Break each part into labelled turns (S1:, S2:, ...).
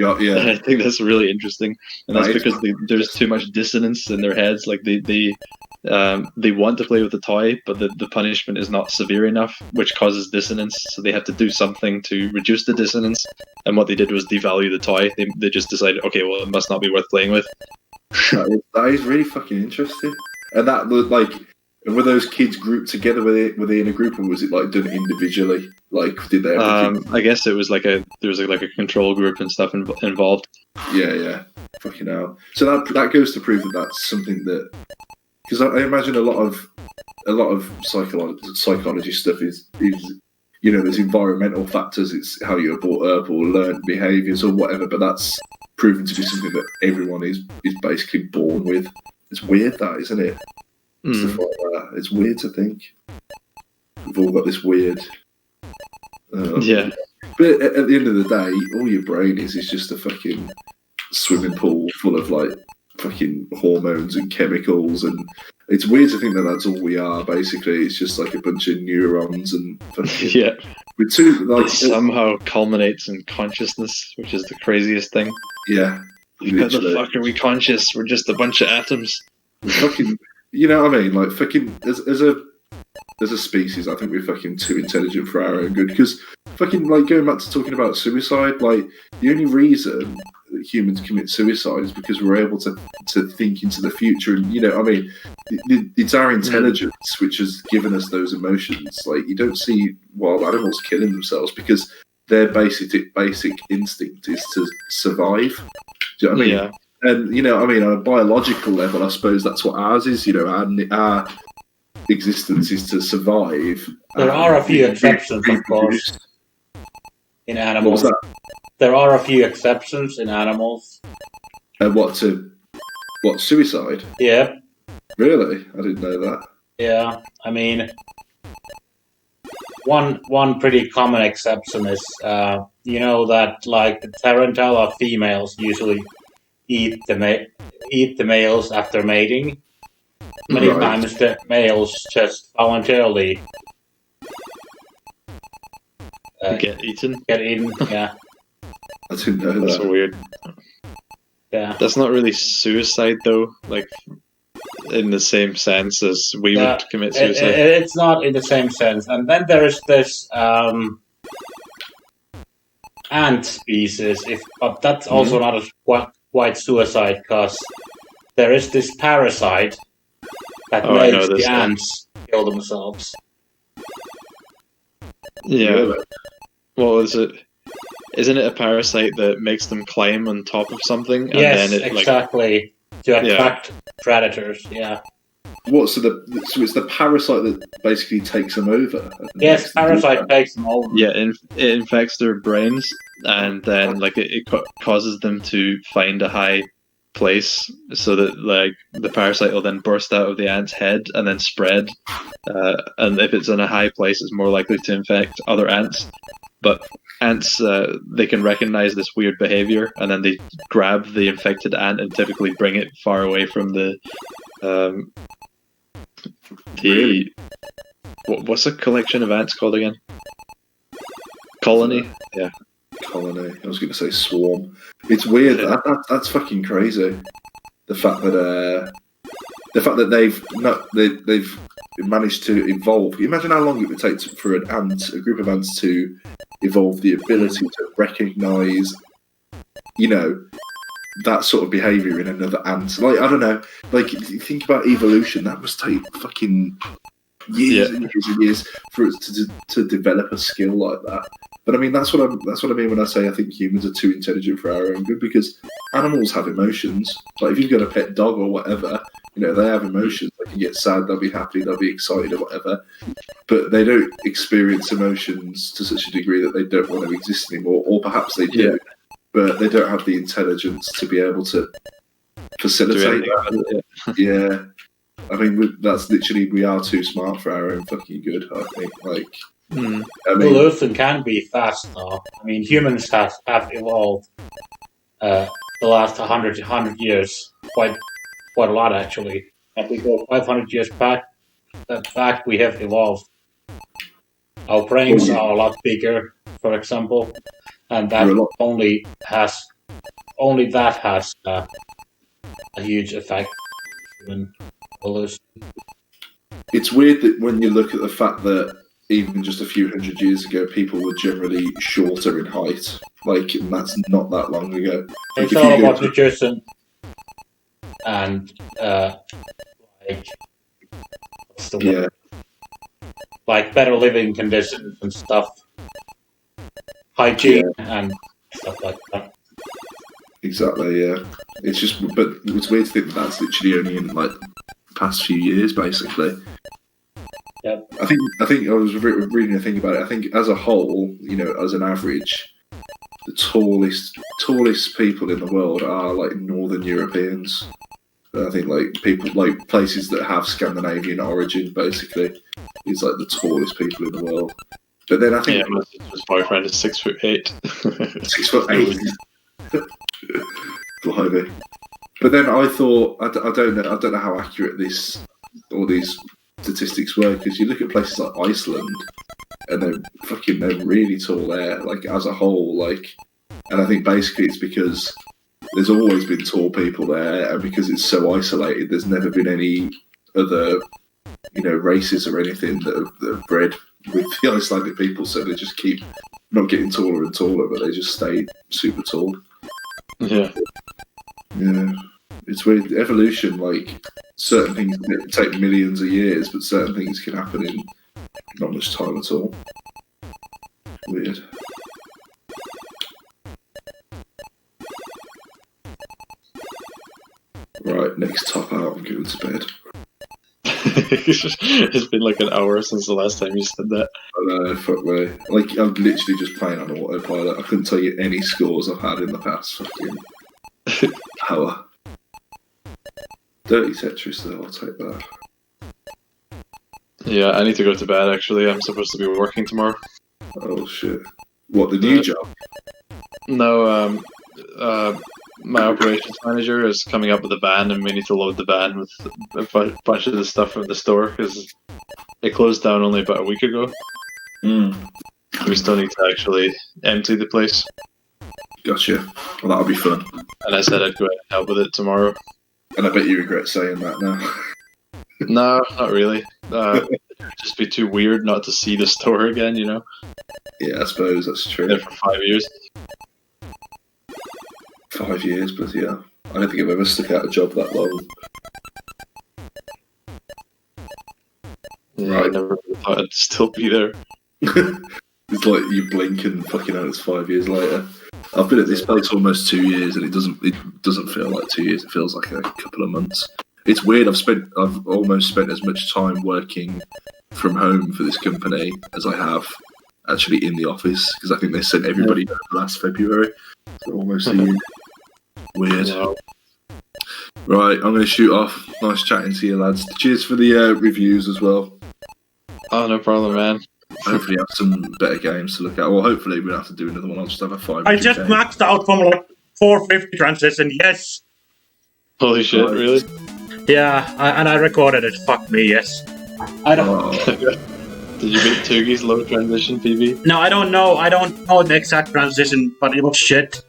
S1: Yeah.
S2: And I think that's really interesting, and that's
S1: Right.
S2: because there's too much dissonance in their heads. Like they want to play with the toy, but the punishment is not severe enough, which causes dissonance. So they have to do something to reduce the dissonance. And what they did was devalue the toy. They just decided, okay, well, it must not be worth playing with.
S1: That is really fucking interesting. And that looked like, were those kids grouped together? Were they in a group, or was it like done individually? Like, did they?
S2: I guess it was there was like a control group and stuff involved.
S1: Yeah. Fucking hell. So that goes to prove that that's something that, because I imagine a lot of psychology stuff is there's environmental factors. It's how you're brought up or learned behaviours or whatever. But that's proven to be something that everyone is basically born with. It's weird, that, isn't it? Stuff like that. It's weird to think we've all got this weird.
S2: Yeah.
S1: But at the end of the day, all your brain is just a fucking swimming pool full of like fucking hormones and chemicals, and it's weird to think that that's all we are. Basically, it's just like a bunch of neurons and fucking
S2: Yeah.
S1: With two, like,
S2: it somehow culminates in consciousness, which is the craziest thing.
S1: Yeah.
S2: How the fuck are we conscious? We're just a bunch of atoms.
S1: Fucking, you know what I mean? Like, fucking, as a species, I think we're fucking too intelligent for our own good. Because fucking, like, going back to talking about suicide, like, the only reason that humans commit suicide is because we're able to think into the future. And, you know, I mean, it's our intelligence which has given us those emotions. Like, you don't see wild animals killing themselves because their basic instinct is to survive. Do you know what I mean?
S2: Yeah.
S1: And, you know, I mean, on a biological level, I suppose that's what ours is. You know, our existence is to survive.
S3: There are a few exceptions, of course, in animals.
S1: What was that?
S3: There are a few exceptions in animals.
S1: What, suicide?
S3: Yeah.
S1: Really? I didn't know that.
S3: Yeah, I mean, one pretty common exception is, you know, that like the tarantula females usually eat the males after mating. Many times the males just voluntarily
S2: get eaten.
S3: Yeah.
S1: I didn't know
S2: That's
S1: that.
S2: weird.
S3: Yeah.
S2: That's not really suicide, though. Like, in the same sense as we would commit suicide.
S3: It's not in the same sense. And then there is this ant species, but that's also not a quite suicide, because there is this parasite that makes the ants kill themselves.
S2: Yeah.
S1: Really?
S2: Well, isn't it a parasite that makes them climb on top of something? And
S3: Yes,
S2: then it,
S3: exactly. To attract predators, yeah.
S1: What? So it's the parasite that basically takes them over.
S3: Yes, parasite takes them over.
S2: Yeah, it infects their brains, and then like it causes them to find a high place, so that like the parasite will then burst out of the ant's head and then spread. And if it's in a high place, it's more likely to infect other ants. But ants, they can recognize this weird behavior, and then they grab the infected ant and typically bring it far away from the what's a collection of ants called again? Colony? Yeah.
S1: Colony. I was going to say swarm. It's weird. That's fucking crazy. The fact that they've managed to evolve. Imagine how long it would take for a group of ants to evolve the ability to recognise, you know, that sort of behaviour in another ant. Like, I don't know. Like, you think about evolution. That must take fucking years and years and years for it to develop a skill like that. But I mean, that's what I mean when I say I think humans are too intelligent for our own good, because animals have emotions. Like, if you've got a pet dog or whatever, you know, they have emotions. They can get sad, they'll be happy, they'll be excited or whatever. But they don't experience emotions to such a degree that they don't want to exist anymore. Or perhaps they do, but they don't have the intelligence to be able to facilitate that. Yeah. I mean, that's literally, we are too smart for our own fucking good, I think. Like, I mean,
S3: evolution can be fast, though. I mean, humans have evolved the last 100 years quite a lot, actually. If we go 500 years back, we have evolved. Our brains are a lot bigger, for example, and that only has only that has a huge effect on evolution.
S1: It's weird that when you look at the fact that even just a few hundred years ago, people were generally shorter in height. Like, and that's not that long ago. Like,
S3: It's
S1: if
S3: all
S1: you go
S3: about nutrition and like what's the word? Like better living conditions and stuff, hygiene and stuff like that.
S1: Exactly, yeah. It's just, but it's weird to think that that's literally only in like the past few years, basically.
S3: Yep.
S1: I think I was reading a thing about it. I think as a whole, you know, as an average, the tallest people in the world are like Northern Europeans. I think like people like places that have Scandinavian origin, basically, is like the tallest people in the world. But then I think
S2: Yeah, my sister's boyfriend is 6'8".
S1: 6'8". Blimey. But then I thought I don't know how accurate all these statistics were, because you look at places like Iceland and they're really tall there, like as a whole, like, and I think basically it's because there's always been tall people there, and because it's so isolated, there's never been any other, you know, races or anything that have bred with the Icelandic people, so they just keep not getting taller and taller, but they just stay super tall.
S2: Yeah.
S1: Yeah. It's weird. Evolution, like, certain things take millions of years, but certain things can happen in not much time at all. Weird. Right, next top out, I'm going to bed.
S2: It's been like an hour since the last time you said that.
S1: I know, fuck me. Like, I'm literally just playing on autopilot. I couldn't tell you any scores I've had in the past fucking hour. Dirty Tetris, though, I'll take that.
S2: Yeah, I need to go to bed actually. I'm supposed to be working tomorrow.
S1: Oh, shit. What, the new job?
S2: No, my operations manager is coming up with a van, and we need to load the van with a bunch of the stuff from the store because it closed down only about a week ago. We still need to actually empty the place.
S1: Gotcha. Well, that'll be fun.
S2: And I said I'd go ahead and help with it tomorrow.
S1: And I bet you regret saying that now.
S2: No, not really. It'd just be too weird not to see the store again, you know?
S1: Yeah, I suppose that's true.
S2: There for 5 years.
S1: 5 years, but yeah. I don't think I've ever stuck out a job that long.
S2: Yeah, I never thought I'd still be there.
S1: It's like you blink and fucking hell, it's 5 years later. I've been at this place almost 2 years, and it doesn't feel like 2 years. It feels like a couple of months. It's weird. I've almost spent as much time working from home for this company as I have actually in the office, because I think they sent everybody home last February. So almost a year. Weird.
S2: Wow.
S1: Right, I'm going to shoot off. Nice chatting to you, lads. Cheers for the reviews as well.
S2: Oh, no problem, man.
S1: Hopefully have some better games to look at. Well, hopefully we don't have to do another one. I'll just have a 5.
S3: I just maxed out from like 450 transition. Yes.
S2: Holy shit!
S1: Right.
S2: Really?
S3: Yeah, and I recorded it. Fuck me. Yes. I don't.
S2: Did you beat Tugi's low transition PB?
S3: No, I don't know. I don't know the exact transition, but it was shit.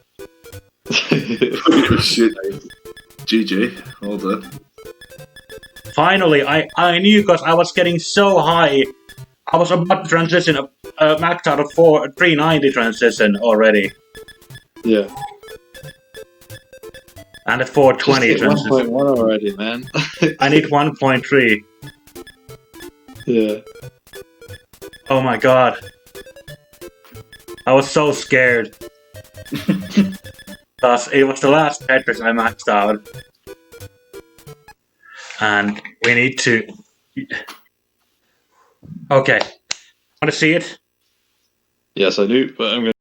S1: Shit. GG. Well done.
S3: Finally, I knew because I was getting so high. I was about to transition maxed out of 390 transition already.
S2: Yeah.
S3: And a 420
S2: Just hit
S3: transition.
S2: 1.1 already, man.
S3: I need 1.3.
S2: Yeah.
S3: Oh my god. I was so scared. Because it was the last Tetris I maxed out. And we need to... Okay. Want to see it?
S2: Yes, I do, but I'm gonna